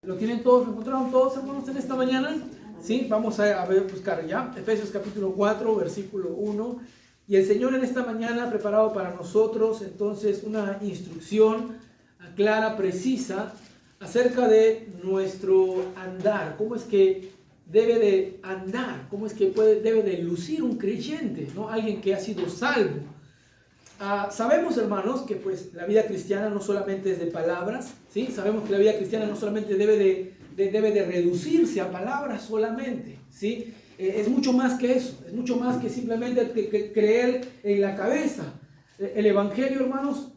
¿Lo tienen todos? ¿Lo encontraron todos, hermanos, en esta mañana? Sí, vamos a buscar ya. Efesios capítulo 4, versículo 1. Y el Señor en esta mañana ha preparado para nosotros entonces una instrucción clara, precisa, acerca de nuestro andar. ¿Cómo es que debe de andar? ¿Cómo es que debe de lucir un creyente, ¿no? Alguien que ha sido salvo. Sabemos, hermanos, que pues la vida cristiana no solamente es de palabras, ¿sí? Sabemos que la vida cristiana no solamente debe de reducirse a palabras solamente, ¿sí? Es mucho más que eso, es mucho más que simplemente creer en la cabeza. El evangelio, hermanos,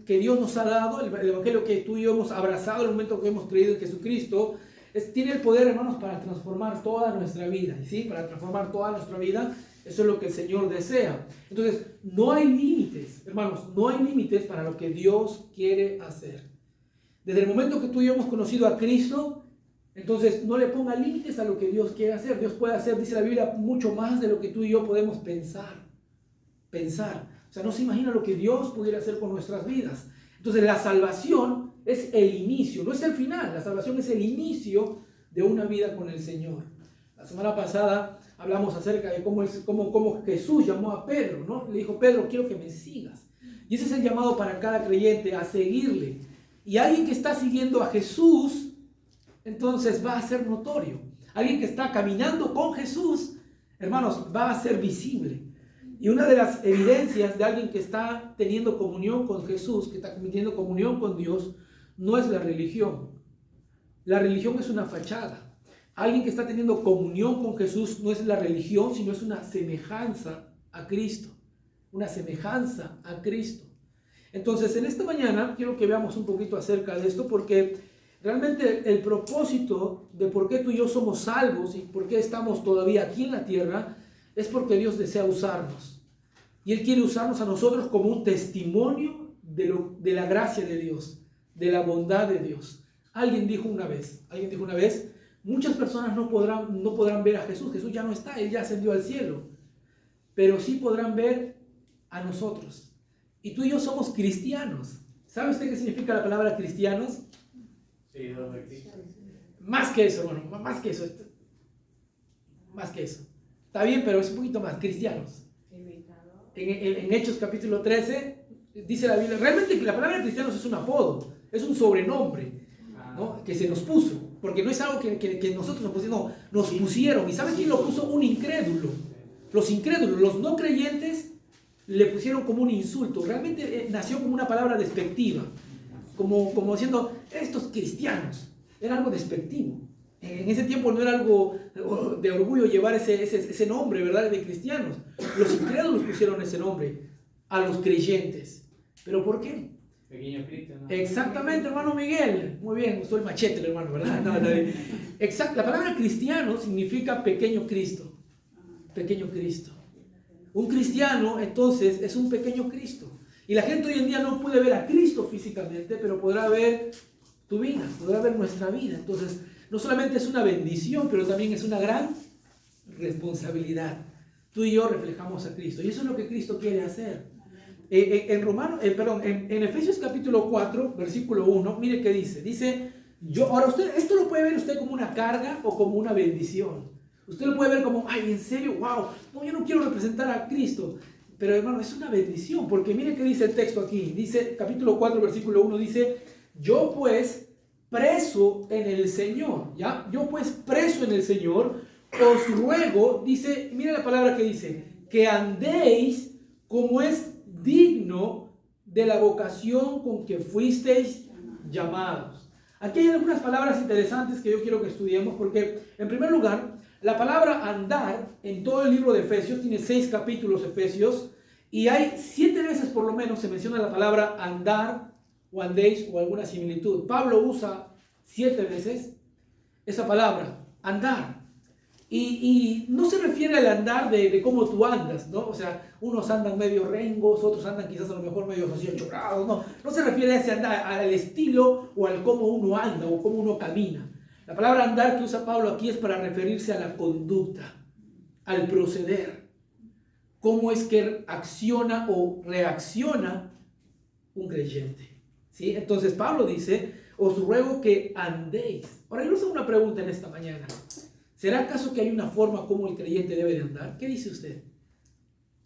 que Dios nos ha dado, el evangelio que tú y yo hemos abrazado en el momento que hemos creído en Jesucristo, tiene el poder, hermanos, para transformar toda nuestra vida, ¿sí? Para transformar toda nuestra vida. Eso es lo que el Señor desea. Entonces, no hay límites, hermanos, no hay límites para lo que Dios quiere hacer. Desde el momento que tú y yo hemos conocido a Cristo, entonces no le ponga límites a lo que Dios quiere hacer. Dios puede hacer, dice la Biblia, mucho más de lo que tú y yo podemos pensar. O sea, no se imagina lo que Dios pudiera hacer con nuestras vidas. Entonces, la salvación es el inicio, no es el final. La salvación es el inicio de una vida con el Señor. La semana pasada hablamos acerca de cómo Jesús llamó a Pedro, ¿no? Le dijo: Pedro, quiero que me sigas. Y ese es el llamado para cada creyente, a seguirle. Y alguien que está siguiendo a Jesús, entonces va a ser notorio. Alguien que está caminando con Jesús, hermanos, va a ser visible. Y una de las evidencias de alguien que está teniendo comunión con Jesús, que está teniendo comunión con Dios, no es la religión. La religión es una fachada. Alguien que está teniendo comunión con Jesús no es la religión, sino es una semejanza a Cristo. Una semejanza a Cristo. Entonces, en esta mañana quiero que veamos un poquito acerca de esto, porque realmente el propósito de por qué tú y yo somos salvos y por qué estamos todavía aquí en la tierra es porque Dios desea usarnos. Y Él quiere usarnos a nosotros como un testimonio de la gracia de Dios, de la bondad de Dios. Alguien dijo una vez, muchas personas no podrán ver a Jesús. Jesús ya no está, Él ya ascendió al cielo. Pero sí podrán ver a nosotros. Y tú y yo somos cristianos. ¿Sabe usted qué significa la palabra cristianos? Sí, no me existe. Más que eso, hermano, más que eso. Más que eso. Está bien, pero es un poquito más, cristianos. En Hechos capítulo 13 dice la Biblia, realmente la palabra cristianos es un apodo, es un sobrenombre, ¿no? Que se nos puso. Porque no es algo que nosotros nos pusimos, no, nos pusieron. ¿Y saben quién lo puso? Un incrédulo. Los incrédulos, los no creyentes, le pusieron como un insulto. Realmente nació como una palabra despectiva. Como diciendo, estos cristianos. Era algo despectivo. En ese tiempo no era algo de orgullo llevar ese nombre, ¿verdad? De cristianos. Los incrédulos pusieron ese nombre a los creyentes. ¿Pero por qué? Pequeño Cristo, ¿no? Exactamente, hermano Miguel. Muy bien, usó el machete, el hermano, ¿verdad? La palabra cristiano significa pequeño Cristo. Pequeño Cristo. Un cristiano, entonces, es un pequeño Cristo. Y la gente hoy en día no puede ver a Cristo físicamente, pero podrá ver tu vida, podrá ver nuestra vida. Entonces, no solamente es una bendición, pero también es una gran responsabilidad. Tú y yo reflejamos a Cristo. Y eso es lo que Cristo quiere hacer. En Efesios capítulo 4, versículo 1, mire qué dice. Dice, ahora esto lo puede ver usted como una carga o como una bendición. Usted lo puede ver como, ay, ¿en serio? ¡Wow! No, yo no quiero representar a Cristo. Pero hermano, es una bendición, porque mire qué dice el texto aquí. Dice, capítulo 4, versículo 1, dice, yo pues preso en el Señor, ¿ya? Yo pues preso en el Señor, os ruego, dice, mire la palabra que dice, que andéis como es digno de la vocación con que fuisteis llamados. Aquí hay algunas palabras interesantes que yo quiero que estudiemos, porque en primer lugar, la palabra andar en todo el libro de Efesios, tiene 6 capítulos Efesios, y hay 7 veces por lo menos se menciona la palabra andar o andéis o alguna similitud. Pablo usa 7 veces esa palabra, andar. Y no se refiere al andar de cómo tú andas, ¿no? O sea, unos andan medio rengos, otros andan quizás a lo mejor medio así chorados, no se refiere a ese andar, al estilo o al cómo uno anda o cómo uno camina. La palabra andar que usa Pablo aquí es para referirse a la conducta, al proceder. Cómo es que acciona o reacciona un creyente, ¿sí? Entonces Pablo dice, os ruego que andéis. Ahora, yo les hago una pregunta en esta mañana. ¿Será acaso que hay una forma como el creyente debe de andar? ¿Qué dice usted?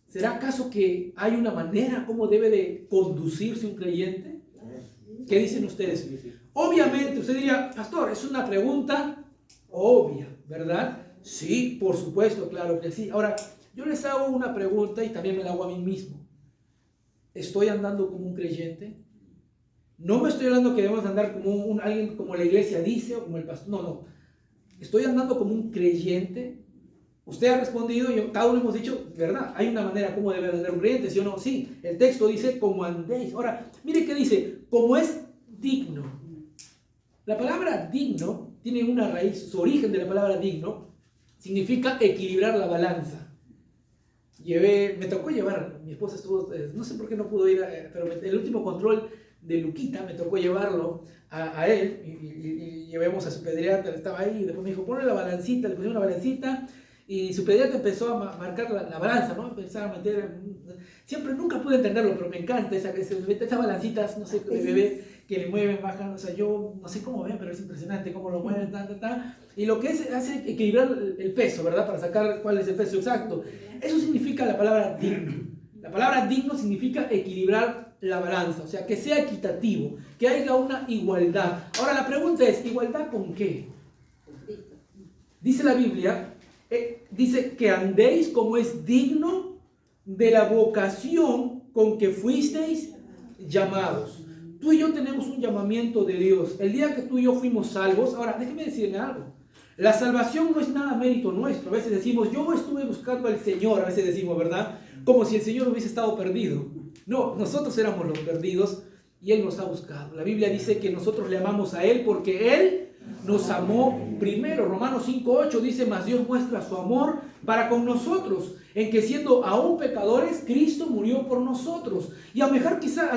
¿Será acaso que hay una manera como debe de conducirse un creyente? ¿Qué dicen ustedes? Obviamente, usted diría, pastor, es una pregunta obvia, ¿verdad? Sí, por supuesto, claro que sí. Ahora, yo les hago una pregunta y también me la hago a mí mismo. ¿Estoy andando como un creyente? No me estoy hablando que debemos andar como alguien como la iglesia dice o como el pastor. No. ¿Estoy andando como un creyente? Usted ha respondido y cada uno hemos dicho, ¿verdad? Hay una manera como debe andar un creyente, ¿sí o no? Sí, el texto dice, como andéis. Ahora, mire qué dice, como es digno. La palabra digno tiene una raíz, su origen de la palabra digno significa equilibrar la balanza. Me tocó llevar, mi esposa estuvo, no sé por qué no pudo ir, pero el último control de Luquita me tocó llevarlo a él y llevamos a su pediatra, estaba ahí y después me dijo, ponle la balancita, le pusieron una balancita y su pediatra empezó a marcar la balanza, ¿no? Empezaba a meter, siempre, nunca pude entenderlo, pero me encanta esas balancitas, no sé, de bebé que le mueven, bajan, o sea, yo no sé cómo ven, pero es impresionante cómo lo mueven, y lo que hace equilibrar el peso, ¿verdad? Para sacar cuál es el peso exacto. Eso significa la palabra digno. La palabra digno significa equilibrar la balanza, o sea, que sea equitativo, que haya una igualdad. Ahora la pregunta es, ¿igualdad con qué? Dice la Biblia, dice que andéis como es digno de la vocación con que fuisteis llamados. Tú y yo tenemos un llamamiento de Dios. El día que tú y yo fuimos salvos, ahora déjeme decirle algo. La salvación no es nada mérito nuestro. A veces decimos, yo estuve buscando al Señor, a veces decimos, ¿verdad? Como si el Señor hubiese estado perdido. No, nosotros éramos los perdidos y Él nos ha buscado. La Biblia dice que nosotros le amamos a Él porque Él nos amó primero. Romanos 5:8 dice, mas Dios muestra su amor para con nosotros, en que siendo aún pecadores, Cristo murió por nosotros. Y a lo mejor quizás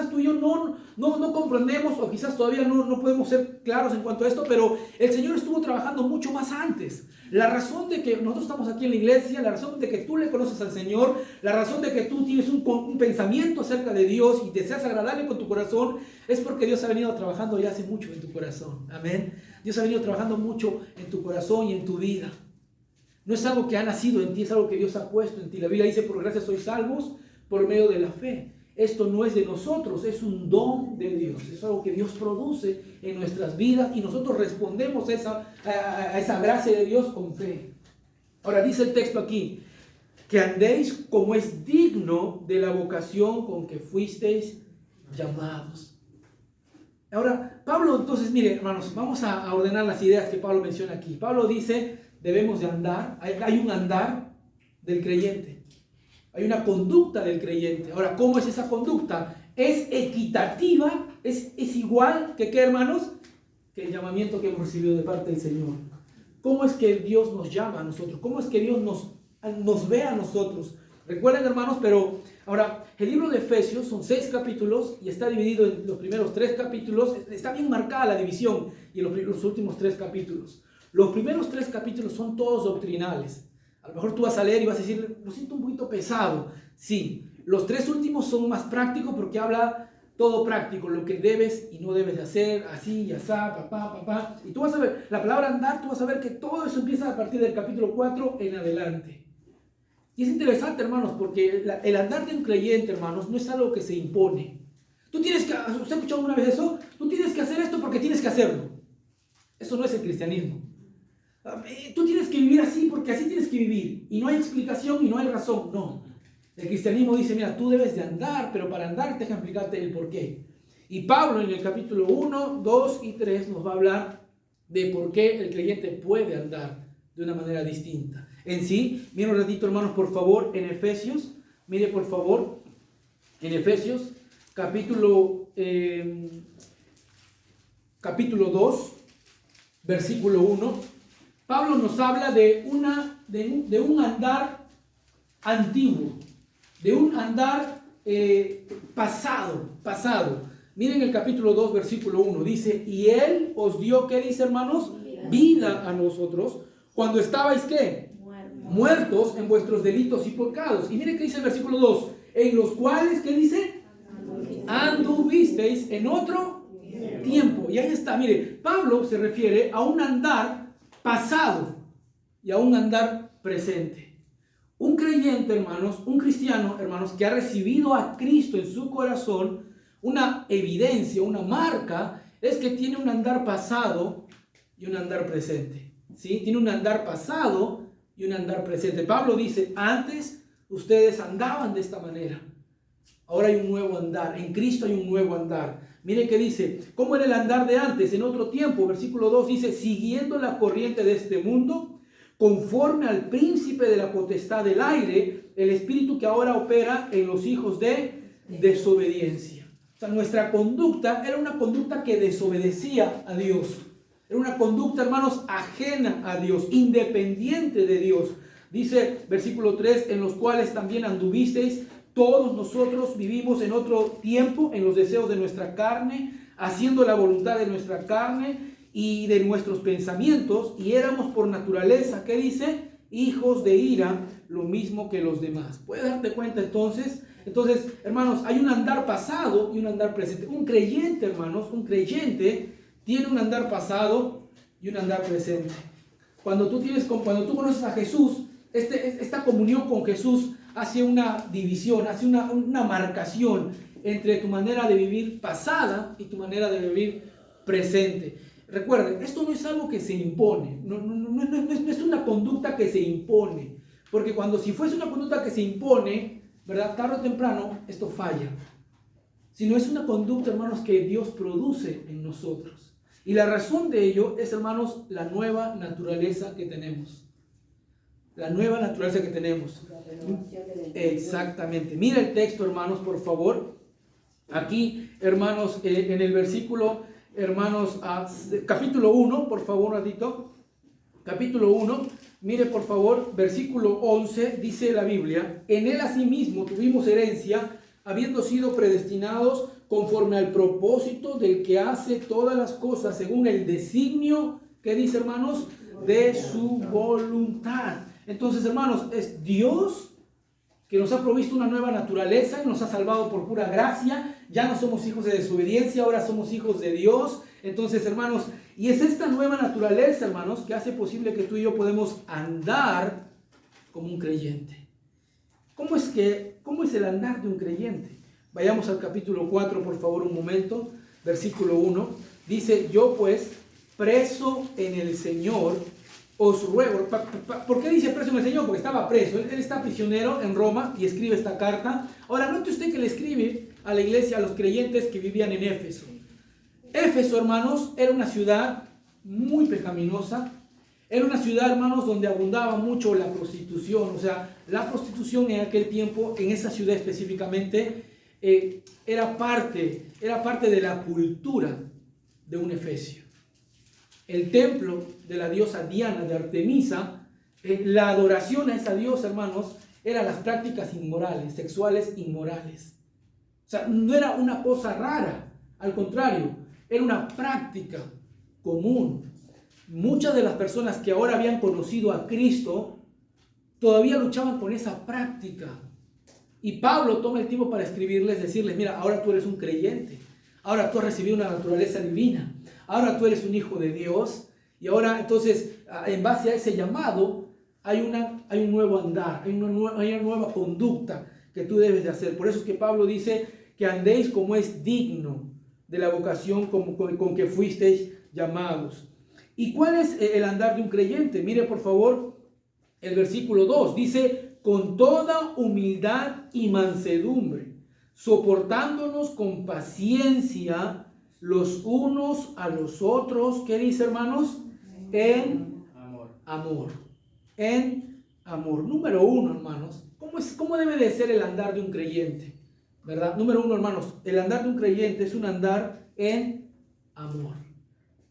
tú y yo no comprendemos, o quizás todavía no podemos ser claros en cuanto a esto, pero el Señor estuvo trabajando mucho más antes. La razón de que nosotros estamos aquí en la iglesia, la razón de que tú le conoces al Señor, la razón de que tú tienes un pensamiento acerca de Dios y deseas agradarle con tu corazón, es porque Dios ha venido trabajando ya hace mucho en tu corazón. Amén. Dios ha venido trabajando mucho en tu corazón y en tu vida. No es algo que ha nacido en ti, es algo que Dios ha puesto en ti. La Biblia dice, por gracia sois salvos por medio de la fe. Esto no es de nosotros, es un don de Dios. Es algo que Dios produce en nuestras vidas y nosotros respondemos a esa gracia de Dios con fe. Ahora dice el texto aquí, que andéis como es digno de la vocación con que fuisteis llamados. Ahora, Pablo, entonces, mire, hermanos, vamos a ordenar las ideas que Pablo menciona aquí. Pablo dice, debemos de andar, hay un andar del creyente. Hay una conducta del creyente. Ahora, ¿cómo es esa conducta? Es equitativa, es igual que, ¿qué, hermanos? Que el llamamiento que hemos recibido de parte del Señor. ¿Cómo es que Dios nos llama a nosotros? ¿Cómo es que Dios nos ve a nosotros? Recuerden, hermanos, pero ahora, el libro de Efesios son 6 capítulos y está dividido en los primeros 3 capítulos. Está bien marcada la división y en los últimos 3 capítulos. Los primeros 3 capítulos son todos doctrinales. A lo mejor tú vas a leer y vas a decir, lo siento un poquito pesado. Sí, los 3 últimos son más prácticos porque habla todo práctico, lo que debes y no debes de hacer, así y así, papá. Y tú vas a ver, la palabra andar, tú vas a ver que todo eso empieza a partir del capítulo 4 en adelante. Y es interesante, hermanos, porque el andar de un creyente, hermanos, no es algo que se impone. ¿Usted ha escuchado alguna vez eso? Tú tienes que hacer esto porque tienes que hacerlo. Eso no es el cristianismo. Tú tienes que vivir así porque así tienes que vivir. Y no hay explicación y no hay razón. No. El cristianismo dice, mira, tú debes de andar, pero para andar deja explicarte el por qué. Y Pablo en el capítulo 1, 2 y 3 nos va a hablar de por qué el creyente puede andar de una manera distinta. En sí, miren un ratito, hermanos, por favor, en Efesios. Mire, por favor, en Efesios, capítulo 2, versículo 1. Pablo nos habla de un andar antiguo, de un andar pasado. Miren el capítulo 2, versículo 1, dice, y Él os dio, ¿qué dice, hermanos? Vida a nosotros, cuando estabais, ¿qué? Muertos en vuestros delitos y pecados. Y miren qué dice el versículo 2, en los cuales, ¿qué dice? Anduvisteis en otro tiempo. Y ahí está, mire, Pablo se refiere a un andar pasado y a un andar presente. Un creyente, hermanos, un cristiano, hermanos, que ha recibido a Cristo en su corazón, una evidencia, una marca, es que tiene un andar pasado y un andar presente. ¿Sí? Tiene un andar pasado y un andar presente. Pablo dice, antes ustedes andaban de esta manera. Ahora hay un nuevo andar. En Cristo hay un nuevo andar. Mire que dice, ¿cómo era el andar de antes? En otro tiempo, versículo 2 dice, siguiendo la corriente de este mundo, conforme al príncipe de la potestad del aire, el espíritu que ahora opera en los hijos de desobediencia. O sea, nuestra conducta era una conducta que desobedecía a Dios. Era una conducta, hermanos, ajena a Dios, independiente de Dios. Dice, versículo 3, en los cuales también anduvisteis. Todos nosotros vivimos en otro tiempo en los deseos de nuestra carne, haciendo la voluntad de nuestra carne y de nuestros pensamientos, y éramos por naturaleza, ¿qué dice? Hijos de ira, lo mismo que los demás. ¿Puedes darte cuenta entonces? Entonces, hermanos, hay un andar pasado y un andar presente. Un creyente, hermanos, un creyente tiene un andar pasado y un andar presente. Cuando tú conoces a Jesús, esta comunión con Jesús hace una división, hace una marcación entre tu manera de vivir pasada y tu manera de vivir presente. Recuerden, esto no es algo que se impone, no es una conducta que se impone, porque si fuese una conducta que se impone, ¿verdad? Tarde o temprano esto falla. Sino es una conducta, hermanos, que Dios produce en nosotros. Y la razón de ello es, hermanos, la nueva naturaleza que tenemos. La nueva naturaleza que tenemos. Exactamente. Mira el texto, hermanos, por favor. Aquí, hermanos, en el versículo, hermanos, capítulo 1, por favor, un ratito. Capítulo 1, mire por favor, versículo 11, dice la Biblia, en él asimismo tuvimos herencia, habiendo sido predestinados conforme al propósito del que hace todas las cosas según el designio, ¿qué dice, hermanos? De su voluntad. Entonces, hermanos, es Dios que nos ha provisto una nueva naturaleza y nos ha salvado por pura gracia. Ya no somos hijos de desobediencia, ahora somos hijos de Dios. Entonces, hermanos, y es esta nueva naturaleza, hermanos, que hace posible que tú y yo podemos andar como un creyente. ¿Cómo es el andar de un creyente? Vayamos al capítulo 4, por favor, un momento. Versículo 1. Dice, yo pues, preso en el Señor, os ruego. ¿Por qué dice preso en el Señor? Porque estaba preso. Él está prisionero en Roma y escribe esta carta. Ahora, note usted que le escribe a la iglesia, a los creyentes que vivían en Éfeso. Éfeso, hermanos, era una ciudad muy pecaminosa. Era una ciudad, hermanos, donde abundaba mucho la prostitución. O sea, la prostitución en aquel tiempo, en esa ciudad específicamente, era parte de la cultura de un efesio. El templo de la diosa Diana, de Artemisa, la adoración a esa diosa, hermanos, eran las prácticas inmorales, sexuales inmorales. O sea, no era una cosa rara, al contrario, era una práctica común. Muchas de las personas que ahora habían conocido a Cristo todavía luchaban con esa práctica. Y Pablo toma el tiempo para escribirles, decirles, mira, ahora tú eres un creyente, ahora tú has recibido una naturaleza divina, ahora tú eres un hijo de Dios, y ahora entonces, en base a ese llamado, hay un nuevo andar, hay una nueva conducta que tú debes de hacer. Por eso es que Pablo dice que andéis como es digno de la vocación con que fuisteis llamados. ¿Y cuál es el andar de un creyente? Mire por favor el versículo 2, dice, con toda humildad y mansedumbre, soportándonos con paciencia los unos a los otros. ¿Qué dice, hermanos? En amor. En amor. Número 1, hermanos. ¿Cómo debe de ser el andar de un creyente? ¿Verdad? Número 1, hermanos. El andar de un creyente es un andar en amor.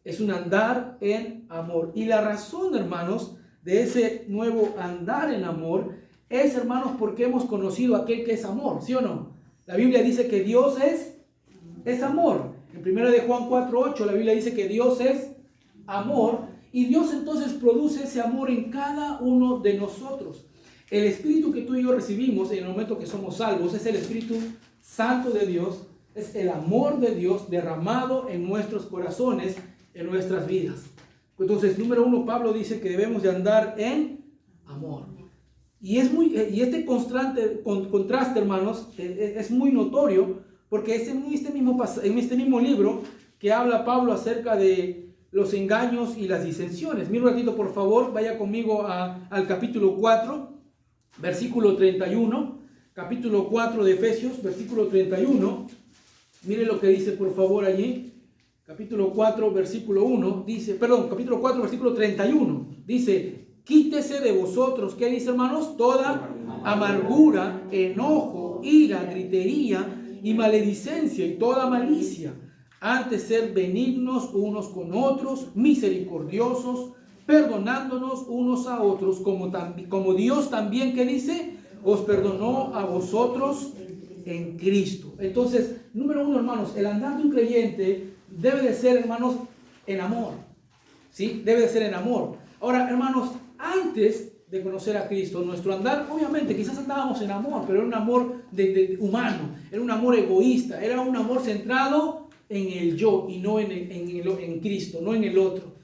Es un andar en amor. Y la razón, hermanos, de ese nuevo andar en amor es, hermanos, porque hemos conocido a aquel que es amor, ¿sí o no? La Biblia dice que Dios es amor. En 1 de Juan 4:8 la Biblia dice que Dios es amor, y Dios entonces produce ese amor en cada uno de nosotros. El Espíritu que tú y yo recibimos en el momento que somos salvos es el Espíritu Santo de Dios, Es el amor de Dios derramado en nuestros corazones, en nuestras vidas. Entonces, número 1, Pablo dice que debemos de andar en amor. Y este contraste, hermanos, es muy notorio, porque es en este mismo libro que habla Pablo acerca de los engaños y las disensiones. Mira un ratito, por favor, vaya conmigo al capítulo 4, versículo 31. Capítulo 4 de Efesios, versículo 31. Mire lo que dice, por favor, allí. Capítulo 4, versículo 1. Capítulo 4, versículo 31. Dice: quítese de vosotros, ¿qué dice, hermanos? Toda amargura, enojo, ira, gritería y maledicencia y toda malicia. Antes ser benignos unos con otros, misericordiosos, perdonándonos unos a otros, como Dios también, ¿qué dice? Os perdonó a vosotros en Cristo. Entonces, número 1, hermanos, el andar de un creyente debe de ser, hermanos, en amor. ¿Sí? Debe de ser en amor. Ahora, hermanos, antes de conocer a Cristo, nuestro andar, obviamente, quizás andábamos en amor, pero era un amor humano, era un amor egoísta, era un amor centrado en el yo y no en Cristo, no en el otro.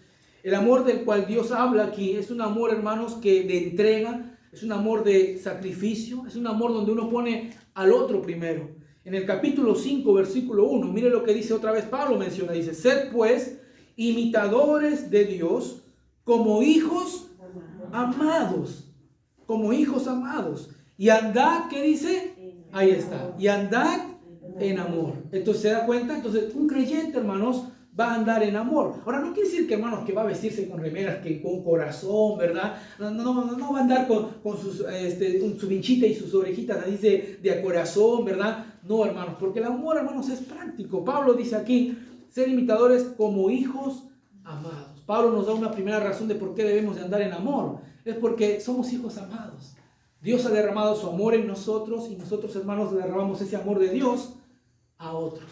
El amor del cual Dios habla aquí es un amor, hermanos, que de entrega, es un amor de sacrificio, es un amor donde uno pone al otro primero. En el capítulo 5, versículo 1, mire lo que dice otra vez Pablo, menciona, dice: sed pues imitadores de Dios como hijos amados, y andad, ¿qué dice? Ahí está, y andad en amor. Entonces, ¿se da cuenta? Entonces, un creyente, hermanos, va a andar en amor. Ahora, no quiere decir que, hermanos, que va a vestirse con remeras, que con corazón, ¿verdad? No va a andar con su vinchita y sus orejitas ahí de corazón, ¿verdad? No, hermanos, porque el amor, hermanos, es práctico. Pablo dice aquí: ser imitadores como hijos amados. Pablo nos da una primera razón de por qué debemos de andar en amor. Es porque somos hijos amados. Dios ha derramado su amor en nosotros y nosotros, hermanos, derramamos ese amor de Dios a otros.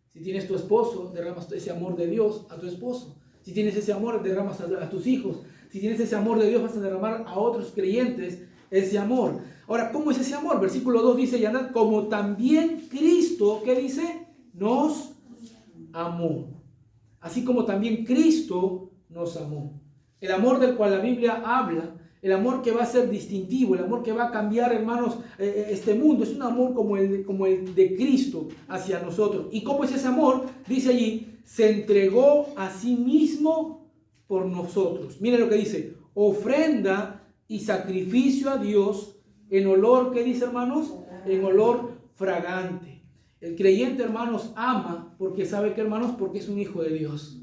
Si tienes tu esposo, derramas ese amor de Dios a tu esposo. Si tienes ese amor, derramas a tus hijos. Si tienes ese amor de Dios, vas a derramar a otros creyentes ese amor. Ahora, ¿cómo es ese amor? Versículo 2 dice: y andad como también Cristo, ¿qué dice? Nos amó. Así como también Cristo nos amó. El amor del cual la Biblia habla, el amor que va a ser distintivo, el amor que va a cambiar, hermanos, este mundo, es un amor como el de Cristo hacia nosotros. ¿Y cómo es ese amor? Dice allí: se entregó a sí mismo por nosotros. Miren lo que dice: ofrenda y sacrificio a Dios en olor, ¿qué dice, hermanos? En olor fragante. El creyente, hermanos, ama porque sabe que, hermanos, porque es un hijo de Dios.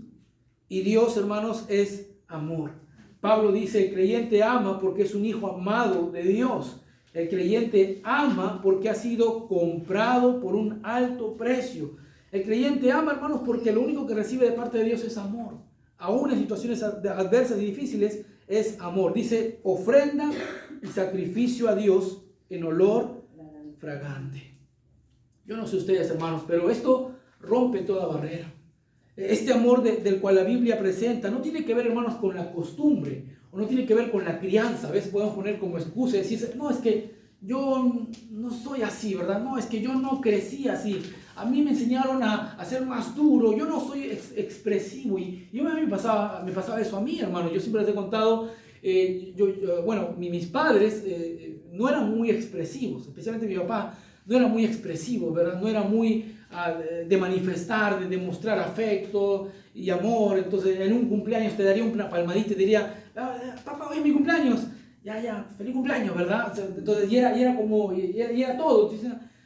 Y Dios, hermanos, es amor. Pablo dice: el creyente ama porque es un hijo amado de Dios. El creyente ama porque ha sido comprado por un alto precio. El creyente ama, hermanos, porque lo único que recibe de parte de Dios es amor. Aún en situaciones adversas y difíciles es amor. Dice: ofrenda y sacrificio a Dios en olor fragante. Yo no sé ustedes, hermanos, pero esto rompe toda barrera. Este amor del cual la Biblia presenta no tiene que ver, hermanos, con la costumbre, o no tiene que ver con la crianza. A veces podemos poner como excusa y decir: no, es que yo no soy así, ¿verdad? No, es que yo no crecí así. A mí me enseñaron a ser más duro, yo no soy expresivo. Y a mí me pasaba eso a mí, hermano. Yo siempre les he contado, mis padres no eran muy expresivos, especialmente mi papá no era muy expresivo, ¿verdad? No era muy de manifestar, de demostrar afecto y amor. Entonces, en un cumpleaños te daría una palmadita y te diría: papá, hoy es mi cumpleaños. Ya, feliz cumpleaños, ¿verdad? Entonces, y era todo,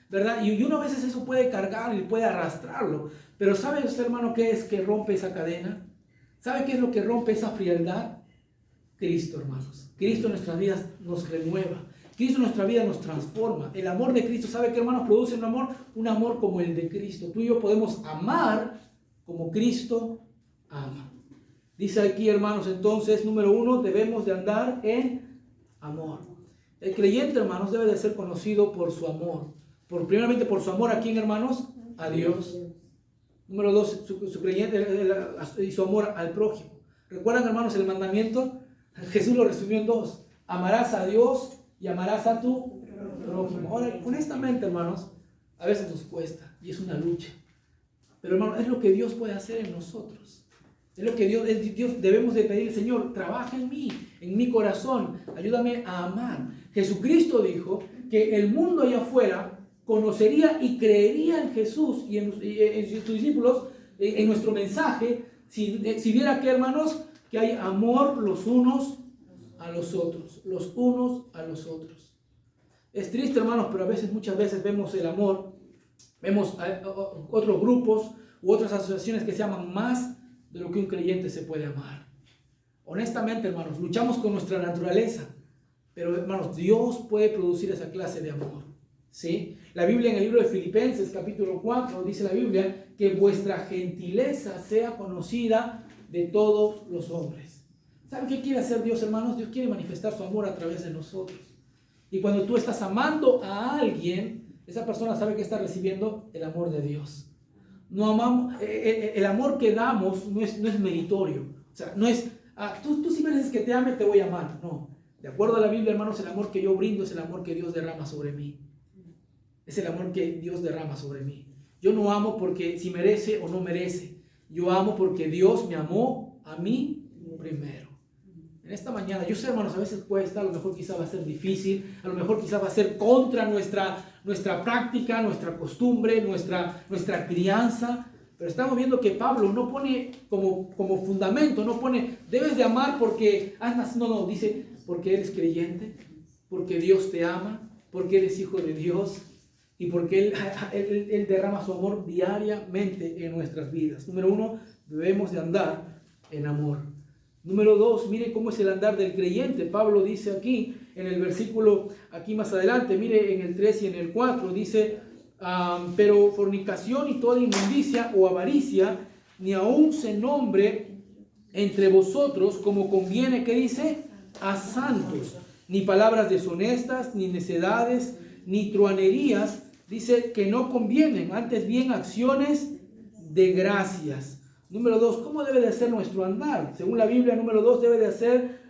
¿verdad? Y uno a veces eso puede cargar y puede arrastrarlo. Pero ¿sabe usted, hermano, qué es que rompe esa cadena? ¿Sabe qué es lo que rompe esa frialdad? Cristo, hermanos. Cristo en nuestras vidas nos renueva. Cristo en nuestra vida nos transforma. El amor de Cristo, ¿sabe qué, hermanos? Produce un amor como el de Cristo. Tú y yo podemos amar como Cristo ama. Dice aquí, hermanos, entonces, número 1, debemos de andar en amor. El creyente, hermanos, debe de ser conocido por su amor. Primeramente por su amor a quién, hermanos? A Dios. Número 2, su creyente y su amor al prójimo. ¿Recuerdan, hermanos, el mandamiento? Jesús lo resumió en 2. Amarás a Dios y amarás a tu prójimo. Ahora, honestamente, hermanos, A veces nos cuesta y es una lucha. Pero hermano, es lo que Dios puede hacer en nosotros. Es lo que Dios debemos de pedir, Señor, trabaja en mí, en mi corazón, ayúdame a amar. Jesucristo dijo que el mundo allá afuera conocería y creería en Jesús y en sus discípulos, en nuestro mensaje, si viera que, hermanos, que hay amor los unos a los otros, los unos a los otros. Es triste, hermanos, pero muchas veces vemos el amor, vemos otros grupos u otras asociaciones que se aman más de lo que un creyente se puede amar. Honestamente, hermanos, luchamos con nuestra naturaleza, pero, hermanos, Dios puede producir esa clase de amor, ¿sí? La Biblia en el libro de Filipenses, capítulo 4, dice la Biblia que vuestra gentileza sea conocida de todos los hombres. ¿Saben qué quiere hacer Dios, hermanos? Dios quiere manifestar su amor a través de nosotros. Y cuando tú estás amando a alguien, esa persona sabe que está recibiendo el amor de Dios. No amamos, el amor que damos no es meritorio. O sea, no es, tú si mereces que te ame, te voy a amar. No. De acuerdo a la Biblia, hermanos, el amor que yo brindo es el amor que Dios derrama sobre mí. Es el amor que Dios derrama sobre mí. Yo no amo porque si merece o no merece. Yo amo porque Dios me amó a mí primero. En esta mañana, yo sé, hermanos, a veces cuesta, a lo mejor quizá va a ser difícil, a lo mejor quizá va a ser contra nuestra práctica, nuestra costumbre, nuestra crianza, pero estamos viendo que Pablo no pone como fundamento, no pone, debes de amar porque andas, no, dice, porque eres creyente, porque Dios te ama, porque eres hijo de Dios y porque Él derrama su amor diariamente en nuestras vidas. Número 1, debemos de andar en amor. Número 2, mire cómo es el andar del creyente. Pablo dice aquí, en el versículo, aquí más adelante, mire en el 3 y en el 4, dice, pero fornicación y toda inmundicia o avaricia, ni aun se nombre entre vosotros como conviene, ¿qué dice? A santos, ni palabras deshonestas, ni necedades, ni truanerías, dice que no convienen, antes bien acciones de gracias. Número 2, ¿cómo debe de ser nuestro andar? Según la Biblia, número 2,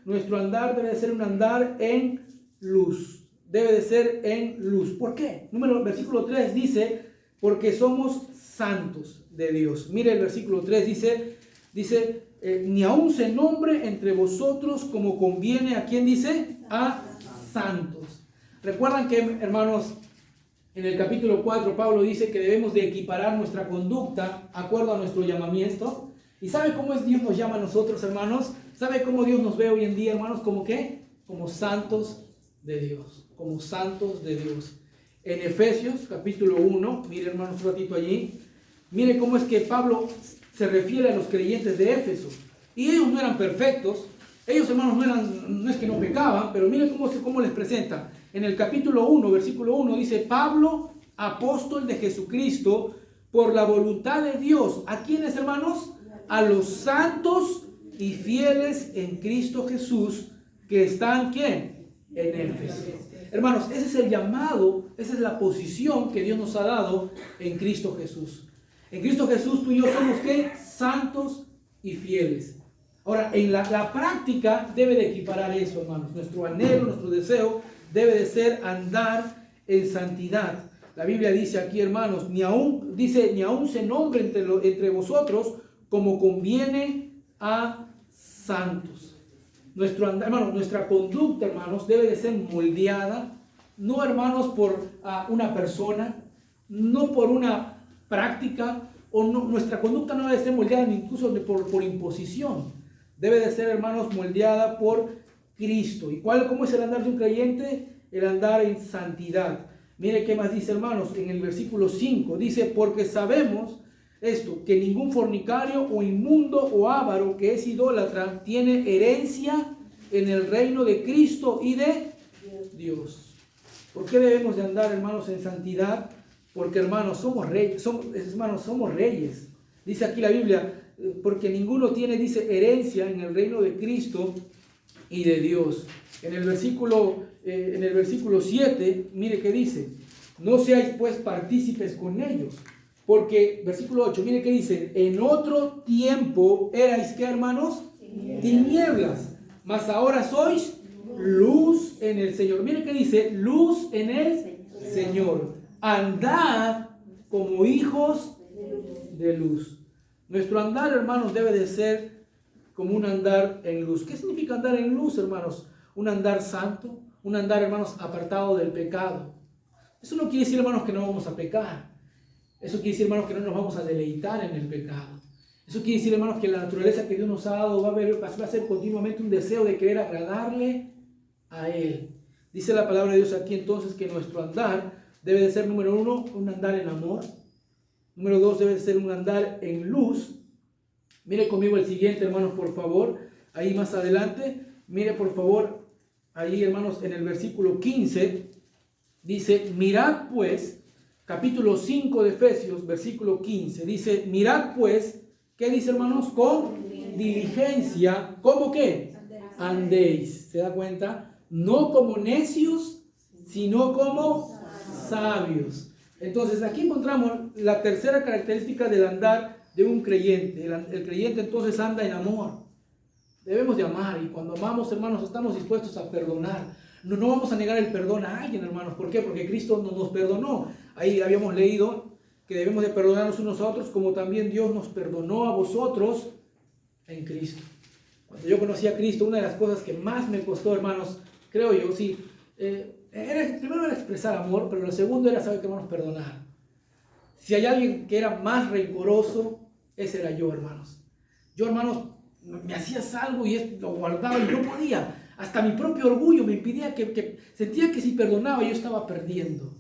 nuestro andar debe de ser un andar en luz. Debe de ser en luz. ¿Por qué? Versículo 3 dice, porque somos santos de Dios. Mire el versículo 3, dice, ni aun se nombre entre vosotros como conviene, ¿a quién dice? A santos. Recuerdan que, hermanos, en el capítulo 4, Pablo dice que debemos de equiparar nuestra conducta de acuerdo a nuestro llamamiento. ¿Y sabe cómo es Dios nos llama a nosotros, hermanos? ¿Sabe cómo Dios nos ve hoy en día, hermanos? ¿Cómo qué? Como santos de Dios. Como santos de Dios. En Efesios, capítulo 1, mire, hermanos, un ratito allí. Mire cómo es que Pablo se refiere a los creyentes de Éfeso. Y ellos no eran perfectos. Ellos, hermanos, no es que no pecaban, pero mire cómo les presenta. En el capítulo 1, versículo 1, dice, Pablo, apóstol de Jesucristo, por la voluntad de Dios. ¿A quiénes, hermanos? A los santos y fieles en Cristo Jesús, que están, ¿quién? En Éfeso. Hermanos, ese es el llamado, esa es la posición que Dios nos ha dado en Cristo Jesús. En Cristo Jesús tú y yo somos, ¿qué? Santos y fieles. Ahora, en la práctica debe de equiparar eso, hermanos. Nuestro anhelo, nuestro deseo debe de ser andar en santidad. La Biblia dice aquí, hermanos, ni aún se nombre entre vosotros como conviene a santos. Nuestra conducta, hermanos, debe de ser moldeada, no, hermanos, por una persona, no por una práctica, nuestra conducta no debe ser moldeada incluso por imposición. Debe de ser, hermanos, moldeada por Cristo. ¿Y cómo es el andar de un creyente? El andar en santidad. Mire qué más dice, hermanos, en el versículo 5. Dice, porque sabemos esto, que ningún fornicario o inmundo o avaro que es idólatra tiene herencia en el reino de Cristo y de Dios. ¿Por qué debemos de andar, hermanos, en santidad? Porque, hermanos, somos reyes. Dice aquí la Biblia, porque ninguno tiene, dice, herencia en el reino de Cristo y de Dios. En el versículo 7, mire qué dice, no seáis pues partícipes con ellos, porque, versículo 8, mire qué dice, en otro tiempo erais, ¿qué, hermanos? Tinieblas, mas ahora sois luz en el Señor. Mire qué dice, luz en el Señor. andad como hijos de luz. Nuestro andar, hermanos, debe de ser como un andar en luz. ¿Qué significa andar en luz, hermanos? Un andar santo, un andar, hermanos, apartado del pecado. Eso no quiere decir, hermanos, que no vamos a pecar. Eso quiere decir, hermanos, que no nos vamos a deleitar en el pecado. Eso quiere decir, hermanos, que la naturaleza que Dios nos ha dado va a ser continuamente un deseo de querer agradarle a Él. Dice la palabra de Dios aquí entonces que nuestro andar debe de ser, número 1, un andar en amor. Número 2, debe de ser un andar en luz. Mire conmigo el siguiente, hermanos, por favor. Ahí más adelante, mire por favor, ahí, hermanos, en el versículo 15, dice, mirad pues, capítulo 5 de Efesios, versículo 15, dice, mirad pues, ¿qué dice, hermanos? Con diligencia, ¿cómo qué? Andéis, ¿se da cuenta? No como necios, sino como sabios. Entonces, aquí encontramos la tercera característica del andar de un creyente. El creyente entonces anda en amor. Debemos de amar, y cuando amamos, hermanos, estamos dispuestos a perdonar. No vamos a negar el perdón a alguien, hermanos. ¿Por qué? Porque Cristo nos perdonó. Ahí habíamos leído que debemos de perdonarnos unos a otros como también Dios nos perdonó a vosotros en Cristo. Cuando yo conocí a Cristo, una de las cosas que más me costó, hermanos, creo yo, sí, primero era expresar amor, pero lo segundo era saber que hermanos perdonar. Si hay alguien que era más rencoroso, ese era yo, hermanos. Yo, hermanos, me hacías algo y lo guardaba y no podía. Hasta mi propio orgullo me impedía que sentía que si perdonaba yo estaba perdiendo.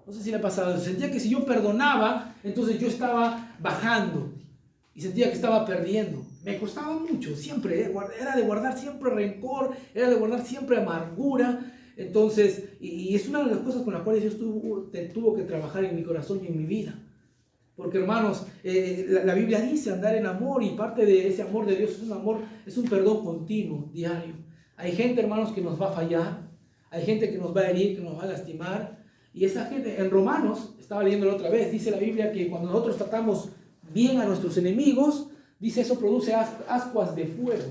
No sé si le ha pasado. Sentía que si yo perdonaba, entonces yo estaba bajando y sentía que estaba perdiendo. Me costaba mucho, siempre. Era de guardar siempre rencor, era de guardar siempre amargura. Entonces, y es una de las cosas con las cuales Dios tuvo que trabajar en mi corazón y en mi vida. Porque, hermanos, la Biblia dice andar en amor, y parte de ese amor de Dios es un perdón continuo, diario. Hay gente, hermanos, que nos va a fallar, hay gente que nos va a herir, que nos va a lastimar, y esa gente, en Romanos, estaba leyéndolo otra vez, dice la Biblia que cuando nosotros tratamos bien a nuestros enemigos, dice eso produce ascuas de fuego,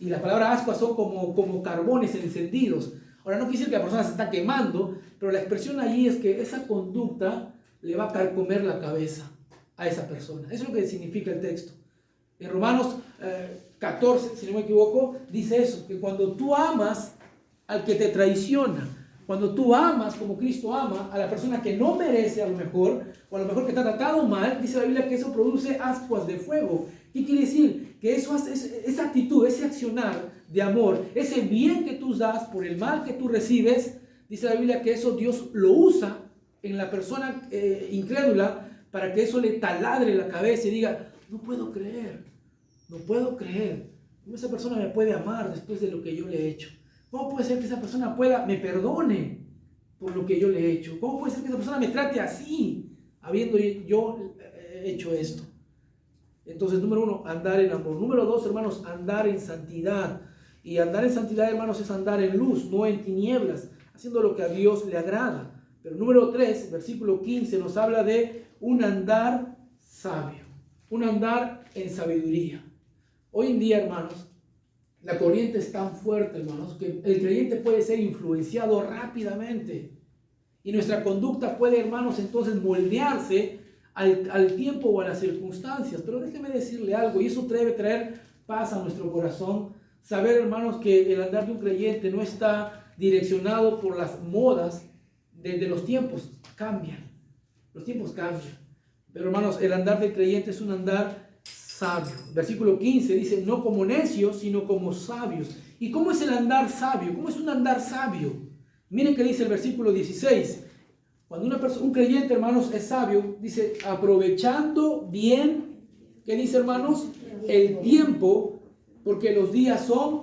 y la palabra ascuas son como carbones encendidos. Ahora, no quiere decir que la persona se está quemando, pero la expresión allí es que esa conducta le va a carcomer la cabeza a esa persona. Eso es lo que significa el texto. En Romanos 14, si no me equivoco, dice eso, que cuando tú amas al que te traiciona, cuando tú amas como Cristo ama a la persona que no merece a lo mejor, o a lo mejor que te ha tratado mal, dice la Biblia que eso produce ascuas de fuego. ¿Qué quiere decir? Que esa actitud, ese accionar de amor, ese bien que tú das por el mal que tú recibes, dice la Biblia que eso Dios lo usa en la persona incrédula, para que eso le taladre la cabeza y diga, no puedo creer, ¿cómo esa persona me puede amar después de lo que yo le he hecho? ¿Cómo puede ser que esa persona me perdone por lo que yo le he hecho? ¿Cómo puede ser que esa persona me trate así, habiendo yo hecho esto? Entonces, número 1, andar en amor. Número 2, hermanos, andar en santidad. Y andar en santidad, hermanos, es andar en luz, no en tinieblas, haciendo lo que a Dios le agrada. Pero número 3, versículo 15, nos habla de un andar sabio, un andar en sabiduría. Hoy en día, hermanos, la corriente es tan fuerte, hermanos, que el creyente puede ser influenciado rápidamente. Y nuestra conducta puede, hermanos, entonces moldearse al tiempo o a las circunstancias. Pero déjeme decirle algo, y eso debe traer paz a nuestro corazón. Saber, hermanos, que el andar de un creyente no está direccionado por las modas de los tiempos. Cambian, los tiempos cambian. Pero, hermanos, el andar del creyente es un andar sabio. Versículo 15 dice, no como necios, sino como sabios. ¿Y cómo es el andar sabio? ¿Cómo es un andar sabio? Miren que dice el versículo 16. Cuando un creyente, hermanos, es sabio, dice, aprovechando bien, ¿qué dice, hermanos? El tiempo, porque los días son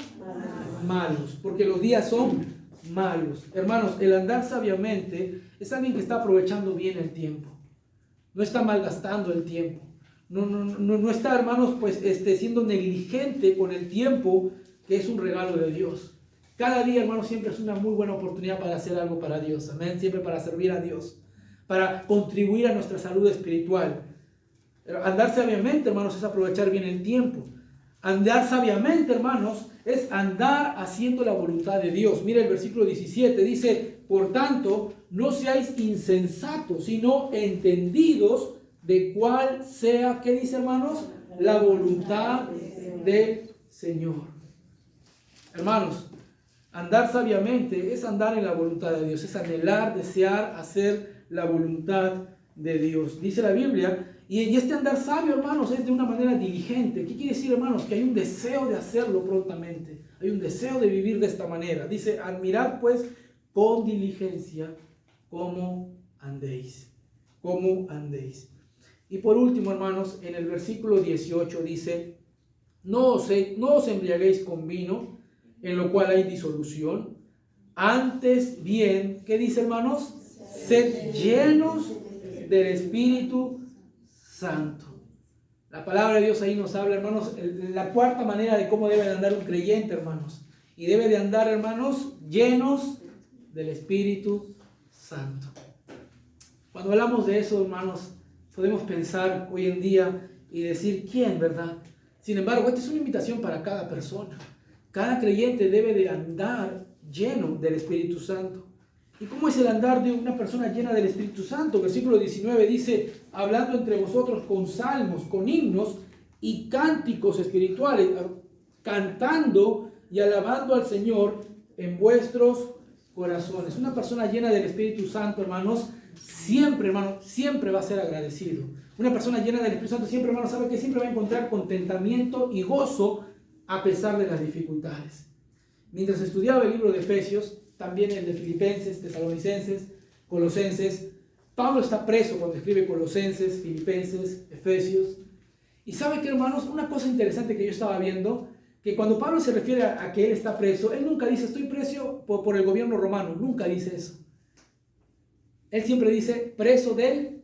malos. Porque los días son malos. Hermanos, el andar sabiamente es alguien que está aprovechando bien el tiempo. No está malgastando el tiempo. No está, hermanos, pues siendo negligente con el tiempo, que es un regalo de Dios. Cada día, hermanos, siempre es una muy buena oportunidad para hacer algo para Dios. Amén. Siempre para servir a Dios, para contribuir a nuestra salud espiritual. Pero andar sabiamente, hermanos, es aprovechar bien el tiempo. Andar sabiamente, hermanos, es andar haciendo la voluntad de Dios. Mira el versículo 17, dice, por tanto, no seáis insensatos, sino entendidos de cuál sea, ¿qué dice, hermanos? La voluntad del Señor. Hermanos, andar sabiamente es andar en la voluntad de Dios, es anhelar, desear, hacer la voluntad de Dios. Dice la Biblia, y este andar sabio, hermanos, es de una manera diligente. ¿Qué quiere decir, hermanos? Que hay un deseo de hacerlo prontamente, hay un deseo de vivir de esta manera. Dice, admirad pues con diligencia cómo andéis, cómo andéis. Y por último, hermanos, en el versículo 18 dice, no os embriaguéis con vino, en lo cual hay disolución. Antes bien, ¿qué dice, hermanos? Sed llenos del Espíritu Santo. La palabra de Dios ahí nos habla, hermanos, la cuarta manera de cómo debe de andar un creyente, hermanos. Y debe de andar, hermanos, llenos del Espíritu Santo. Cuando hablamos de eso, hermanos, podemos pensar hoy en día y decir, ¿quién, verdad? Sin embargo, esta es una invitación para cada persona. Cada creyente debe de andar lleno del Espíritu Santo. ¿Y cómo es el andar de una persona llena del Espíritu Santo? Versículo 19 dice, hablando entre vosotros con salmos, con himnos y cánticos espirituales, cantando y alabando al Señor en vuestros corazones. Una persona llena del Espíritu Santo, hermanos, siempre, hermanos, siempre va a ser agradecido. Una persona llena del Espíritu Santo siempre, hermanos, sabe que siempre va a encontrar contentamiento y gozo a pesar de las dificultades. Mientras estudiaba el libro de Efesios, también el de Filipenses, Tesalonicenses, Colosenses, Pablo está preso cuando escribe Colosenses, Filipenses, Efesios. Y sabe que, hermanos, una cosa interesante que yo estaba viendo, que cuando Pablo se refiere a que él está preso, él nunca dice estoy preso por el gobierno romano, nunca dice eso. Él siempre dice preso del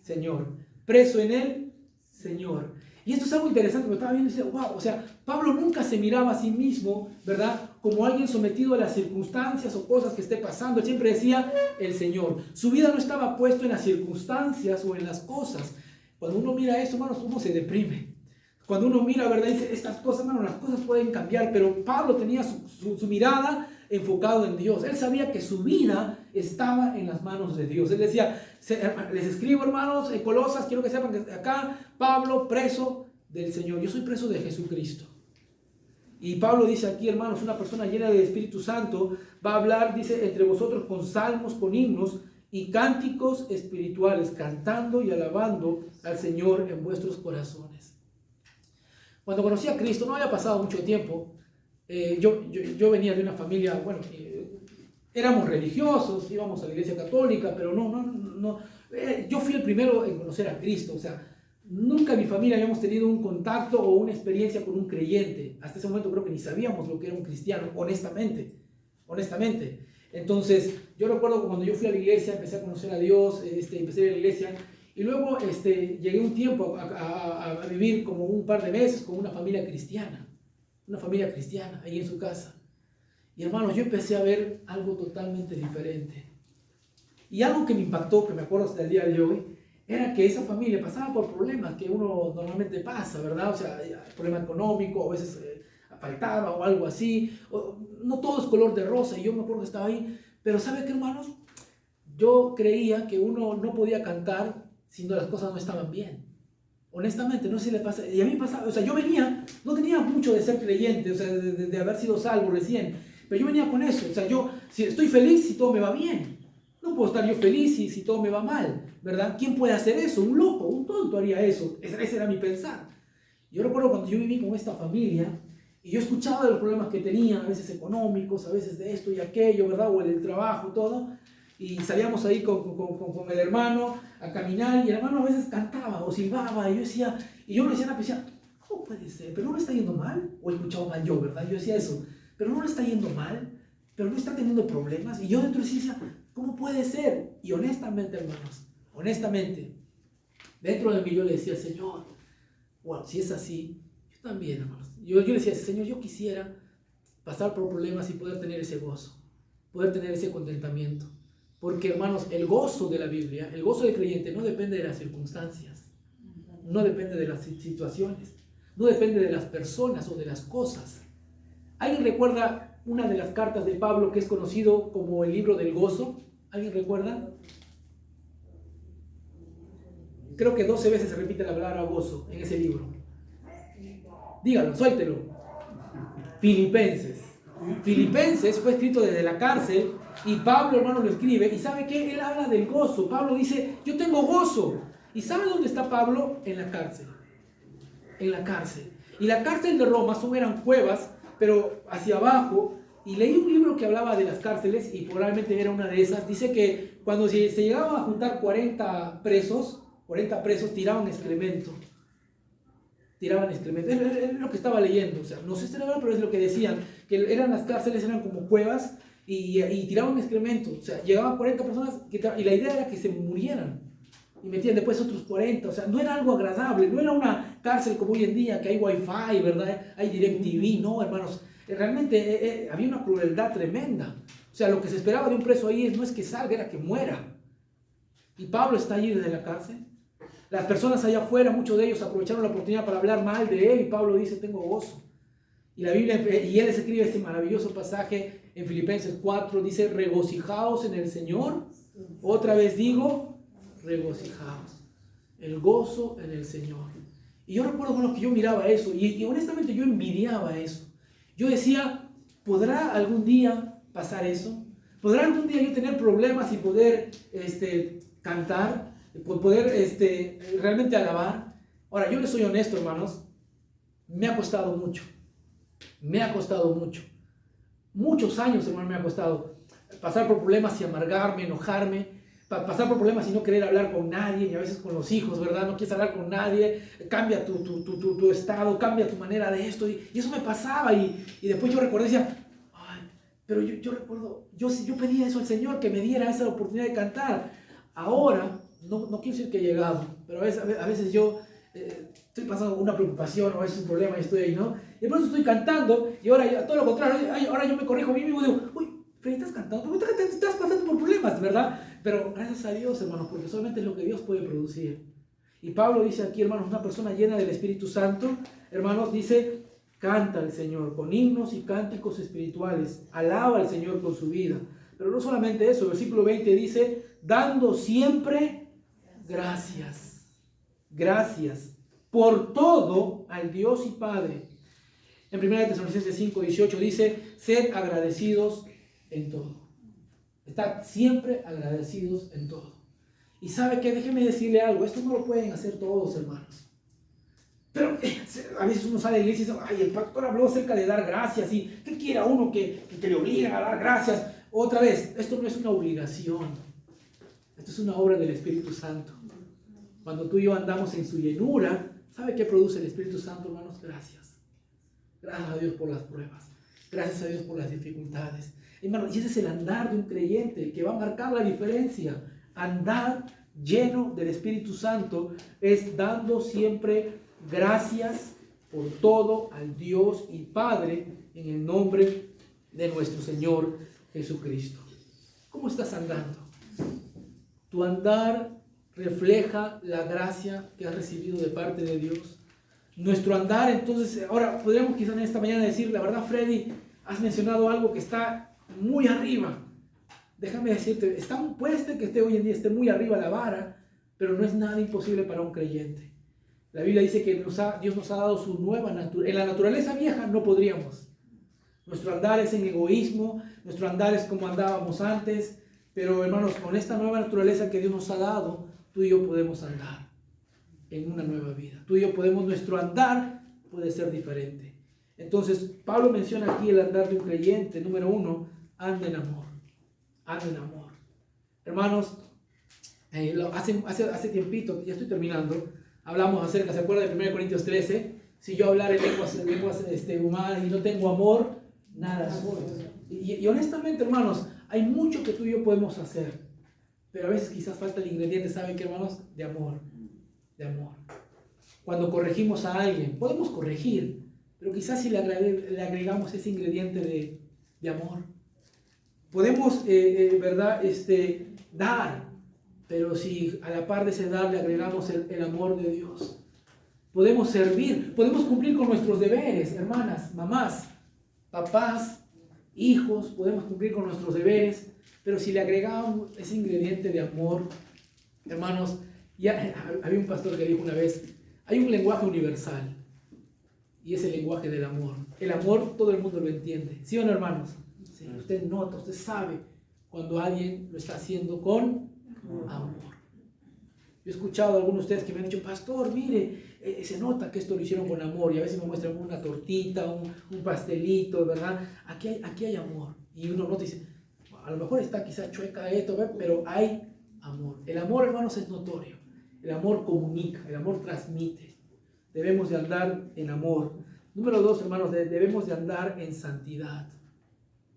Señor, preso en el Señor. Y esto es algo interesante, porque estaba viendo y decía, wow, o sea, Pablo nunca se miraba a sí mismo, ¿verdad? Como alguien sometido a las circunstancias o cosas que esté pasando. Él siempre decía el Señor. Su vida no estaba puesto en las circunstancias o en las cosas. Cuando uno mira eso, hermanos, uno se deprime. Cuando uno mira, ¿verdad? Dice, estas cosas, hermanos, las cosas pueden cambiar, pero Pablo tenía su mirada enfocado en Dios. Él sabía que su vida estaba en las manos de Dios. Él decía, les escribo, hermanos, en Colosas, quiero que sepan que acá Pablo, preso del Señor. Yo soy preso de Jesucristo. Y Pablo dice aquí, hermanos, una persona llena del Espíritu Santo va a hablar, dice, entre vosotros con salmos, con himnos y cánticos espirituales, cantando y alabando al Señor en vuestros corazones. Cuando conocí a Cristo, no había pasado mucho tiempo. Yo venía de una familia, bueno, éramos religiosos, íbamos a la iglesia católica, pero no. Yo fui el primero en conocer a Cristo, o sea, nunca en mi familia habíamos tenido un contacto o una experiencia con un creyente. Hasta ese momento creo que ni sabíamos lo que era un cristiano, honestamente. Entonces, yo recuerdo cuando yo fui a la iglesia, empecé a conocer a Dios, empecé a ir a la iglesia, y luego llegué un tiempo a vivir como un par de meses con una familia cristiana ahí en su casa. Y hermanos, yo empecé a ver algo totalmente diferente. Y algo que me impactó, que me acuerdo hasta el día de hoy, era que esa familia pasaba por problemas que uno normalmente pasa, ¿verdad? O sea, problema económico, a veces faltaba o algo así. No todo es color de rosa, y yo me acuerdo que estaba ahí. Pero ¿sabe qué, hermanos? Yo creía que uno no podía cantar si las cosas no estaban bien. Honestamente, no sé si le pasa. Y a mí pasaba, o sea, yo venía, no tenía mucho de ser creyente, o sea, de haber sido salvo recién. Pero yo venía con eso, o sea, yo si estoy feliz si todo me va bien. No puedo estar yo feliz si todo me va mal, ¿verdad? ¿Quién puede hacer eso? Un loco, un tonto haría eso. Ese era mi pensar. Yo recuerdo cuando yo viví con esta familia y yo escuchaba de los problemas que tenían, a veces económicos, a veces de esto y aquello, ¿verdad? O el trabajo, todo. Y salíamos ahí con el hermano a caminar y el hermano a veces cantaba o silbaba y yo decía, y yo me decía, ¿cómo puede ser? ¿Pero no le está yendo mal? O he escuchado mal yo, ¿verdad? Yo decía eso, pero no le está yendo mal, pero no está teniendo problemas. Y yo dentro decía, ¿cómo puede ser? Y honestamente, hermanos, dentro de mí yo le decía, Señor, bueno, si es así, yo también, hermanos. Yo le decía, Señor, yo quisiera pasar por problemas y poder tener ese gozo, poder tener ese contentamiento. Porque, hermanos, el gozo de la Biblia, el gozo del creyente no depende de las circunstancias, no depende de las situaciones, no depende de las personas o de las cosas. ¿Alguien recuerda una de las cartas de Pablo que es conocido como el libro del gozo? ¿Alguien recuerda? Creo que 12 veces se repite la palabra gozo en ese libro. Dígalo, suéltelo. Filipenses. Filipenses fue escrito desde la cárcel y Pablo, hermano, lo escribe. ¿Y sabe qué? Él habla del gozo. Pablo dice, yo tengo gozo. ¿Y sabe dónde está Pablo? En la cárcel. En la cárcel. Y la cárcel de Roma eran cuevas, pero hacia abajo. Y leí un libro que hablaba de las cárceles y probablemente era una de esas. Dice que cuando se llegaban a juntar 40 presos tiraban excremento. Tiraban excremento. Es lo que estaba leyendo. O sea, no sé si era verdad, pero es lo que decían. Que las cárceles eran como cuevas y tiraban excremento. O sea, llegaban 40 personas y la idea era que se murieran. Y metían después otros 40. O sea, no era algo agradable. No era una cárcel como hoy en día, que hay wifi, ¿verdad? Hay DirecTV. No, hermanos. Realmente había una crueldad tremenda. O sea, lo que se esperaba de un preso ahí no es que salga, era que muera. Y Pablo está allí desde la cárcel. Las personas allá afuera, muchos de ellos aprovecharon la oportunidad para hablar mal de él y Pablo dice, tengo gozo. Y la Biblia, y él escribe este maravilloso pasaje en Filipenses 4, dice, regocijaos en el Señor. Otra vez digo, regocijaos. El gozo en el Señor. Y yo recuerdo, bueno, que yo miraba eso y honestamente yo envidiaba eso. Yo decía, ¿podrá algún día pasar eso? ¿Podrá algún día yo tener problemas y poder cantar? Poder realmente alabar. Ahora, yo les soy honesto, hermanos, me ha costado mucho. Me ha costado mucho. Muchos años, hermano, me ha costado pasar por problemas y amargarme, enojarme, pasar por problemas y no querer hablar con nadie, y a veces con los hijos, ¿verdad? No quieres hablar con nadie, cambia tu estado, cambia tu manera de esto, y eso me pasaba, y después yo recordé, decía, ay, pero yo recuerdo, yo pedía eso al Señor, que me diera esa oportunidad de cantar. Ahora, no quiero decir que he llegado, pero a veces yo estoy pasando una preocupación o a veces un problema y estoy ahí, ¿no? Y de pronto estoy cantando y ahora todo lo contrario, ahora yo me corrijo a mí mismo y digo, uy, pero estás cantando, porque estás pasando por problemas, ¿verdad? Pero gracias a Dios, hermanos, porque solamente es lo que Dios puede producir. Y Pablo dice aquí, hermanos, una persona llena del Espíritu Santo, hermanos, dice, canta al Señor con himnos y cánticos espirituales, alaba al Señor con su vida. Pero no solamente eso, el versículo 20 dice, dando siempre gracias, gracias por todo al Dios y Padre. En 1 Tesalonicenses 5:18 dice, sed agradecidos en todo. Estad siempre agradecidos en todo. Y sabe que déjeme decirle algo, esto no lo pueden hacer todos, hermanos. Pero a veces uno sale de la iglesia y dice, ay, el pastor habló acerca de dar gracias, y ¿qué quiere a uno que le obliguen a dar gracias? Otra vez, esto no es una obligación, esto es una obra del Espíritu Santo. Cuando tú y yo andamos en su llenura, ¿sabe qué produce el Espíritu Santo, hermanos? Gracias. Gracias a Dios por las pruebas, gracias a Dios por las dificultades. Hermanos, y ese es el andar de un creyente que va a marcar la diferencia. Andar lleno del Espíritu Santo es dando siempre gracias por todo al Dios y Padre en el nombre de nuestro Señor Jesucristo. ¿Cómo estás andando? Tu andar refleja la gracia que has recibido de parte de Dios. Nuestro andar, entonces, ahora podríamos quizás en esta mañana decir, la verdad, Freddy, has mencionado algo que está muy arriba. Déjame decirte, puede ser que hoy en día esté muy arriba la vara, pero no es nada imposible para un creyente. La Biblia dice que Dios nos ha dado su nueva naturaleza. En la naturaleza vieja no podríamos. Nuestro andar es en egoísmo, nuestro andar es como andábamos antes, pero hermanos, con esta nueva naturaleza que Dios nos ha dado, tú y yo podemos andar en una nueva vida. Tú y yo nuestro andar puede ser diferente. Entonces, Pablo menciona aquí el andar de un creyente. Número 1, anda en amor. Anda en amor. Hermanos, hace tiempito, ya estoy terminando, hablamos acerca, ¿se acuerdan de 1 Corintios 13? Si yo hablar en lenguas humanas y no tengo amor, nada soy. Y honestamente, hermanos, hay mucho que tú y yo podemos hacer, pero a veces quizás falta el ingrediente, ¿saben qué, hermanos? De amor. De amor. Cuando corregimos a alguien, podemos corregir, pero quizás si le agregamos ese ingrediente de amor. Podemos, ¿verdad? Dar, pero si a la par de ese dar le agregamos el amor de Dios. Podemos servir, podemos cumplir con nuestros deberes, hermanas, mamás, papás, hijos, podemos cumplir con nuestros deberes, pero si le agregamos ese ingrediente de amor, hermanos, ya había un pastor que dijo una vez, hay un lenguaje universal y es el lenguaje del amor. El amor todo el mundo lo entiende, ¿sí o no, hermanos? Sí, usted nota, usted sabe cuando alguien lo está haciendo con amor. Yo he escuchado a algunos de ustedes que me han dicho, pastor, mire, se nota que esto lo hicieron con amor, y a veces me muestran una tortita, un pastelito, ¿verdad? Aquí hay amor. Y uno nota y dice, a lo mejor está quizá chueca esto, ¿verdad? Pero hay amor. El amor, hermanos, es notorio. El amor comunica, el amor transmite. Debemos de andar en amor. Número 2, hermanos, debemos de andar en santidad.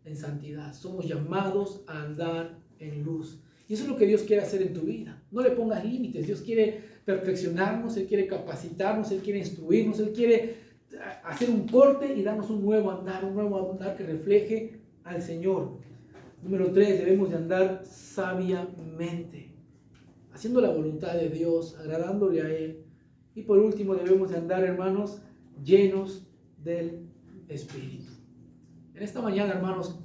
En santidad. Somos llamados a andar en luz. Y eso es lo que Dios quiere hacer en tu vida. No le pongas límites. Dios quiere perfeccionarnos, Él quiere capacitarnos, Él quiere instruirnos, Él quiere hacer un corte y darnos un nuevo andar que refleje al Señor. Número 3, debemos de andar sabiamente, haciendo la voluntad de Dios, agradándole a Él. Y por último, debemos de andar, hermanos, llenos del Espíritu. En esta mañana, hermanos,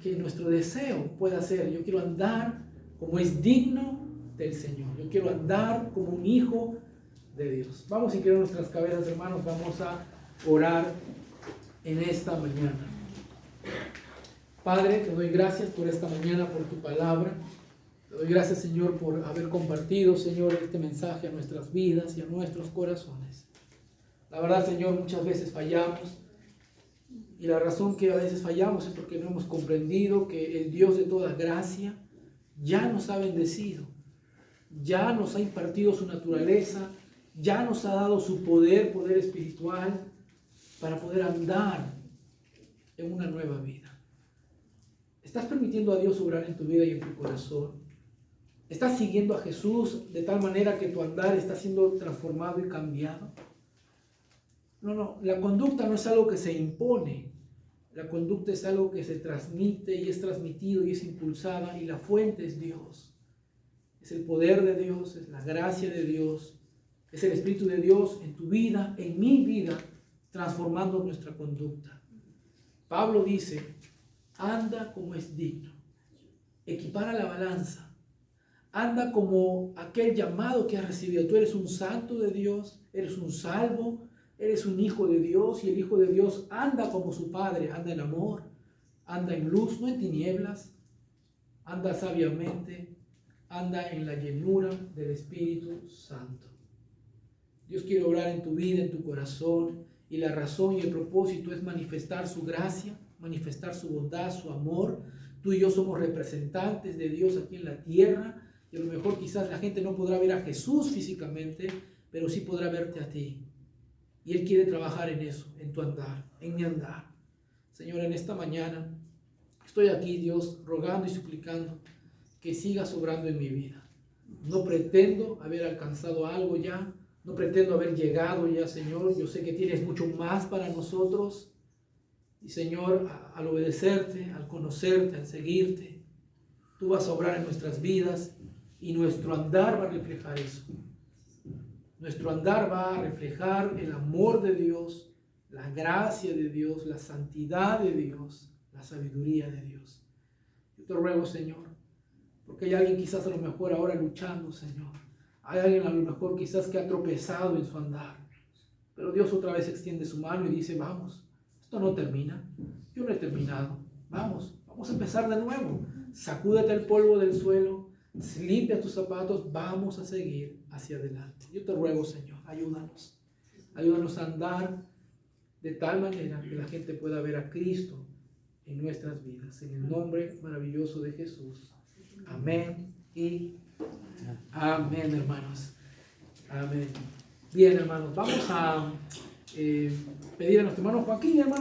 que nuestro deseo pueda ser, yo quiero andar como es digno del Señor. Yo quiero andar como un hijo de Dios. Vamos a inclinar nuestras cabezas, hermanos. Vamos a orar en esta mañana. Padre, te doy gracias por esta mañana, por tu palabra. Te doy gracias, Señor, por haber compartido, Señor, este mensaje a nuestras vidas y a nuestros corazones. La verdad, Señor, muchas veces fallamos. Y la razón que a veces fallamos es porque no hemos comprendido que el Dios de toda gracia ya nos ha bendecido, ya nos ha impartido su naturaleza, ya nos ha dado su poder espiritual para poder andar en una nueva vida. ¿Estás permitiendo a Dios obrar en tu vida y en tu corazón? ¿Estás siguiendo a Jesús de tal manera que tu andar está siendo transformado y cambiado? No, la conducta no es algo que se impone. La conducta es algo que se transmite y es transmitido y es impulsada, y la fuente es Dios. Es el poder de Dios, es la gracia de Dios, es el Espíritu de Dios en tu vida, en mi vida, transformando nuestra conducta. Pablo dice, anda como es digno, equipara la balanza, anda como aquel llamado que has recibido. Tú eres un santo de Dios, eres un salvo, eres un hijo de Dios, y el hijo de Dios anda como su Padre, anda en amor, anda en luz, no en tinieblas, anda sabiamente, anda en la llenura del Espíritu Santo. Dios quiere obrar en tu vida, en tu corazón, y la razón y el propósito es manifestar su gracia, manifestar su bondad, su amor. Tú y yo somos representantes de Dios aquí en la tierra, y a lo mejor quizás la gente no podrá ver a Jesús físicamente, pero sí podrá verte a ti. Y Él quiere trabajar en eso, en tu andar, en mi andar. Señor, en esta mañana estoy aquí, Dios, rogando y suplicando que sigas obrando en mi vida. No pretendo haber alcanzado algo ya, no pretendo haber llegado ya, Señor. Yo sé que tienes mucho más para nosotros. Y, Señor, al obedecerte, al conocerte, al seguirte, tú vas a obrar en nuestras vidas y nuestro andar va a reflejar eso. Nuestro andar va a reflejar el amor de Dios, la gracia de Dios, la santidad de Dios, la sabiduría de Dios. Yo te ruego, Señor, porque hay alguien quizás a lo mejor ahora luchando, Señor. Hay alguien a lo mejor quizás que ha tropezado en su andar. Pero Dios otra vez extiende su mano y dice, vamos, esto no termina. Yo no he terminado. Vamos a empezar de nuevo. Sacúdete el polvo del suelo, limpia tus zapatos, vamos a seguir hacia adelante. Yo te ruego, Señor, ayúdanos. Ayúdanos a andar de tal manera que la gente pueda ver a Cristo en nuestras vidas. En el nombre maravilloso de Jesús. Amén y amén, hermanos. Amén. Bien, hermanos, vamos a pedir a nuestro hermano Joaquín, hermanos.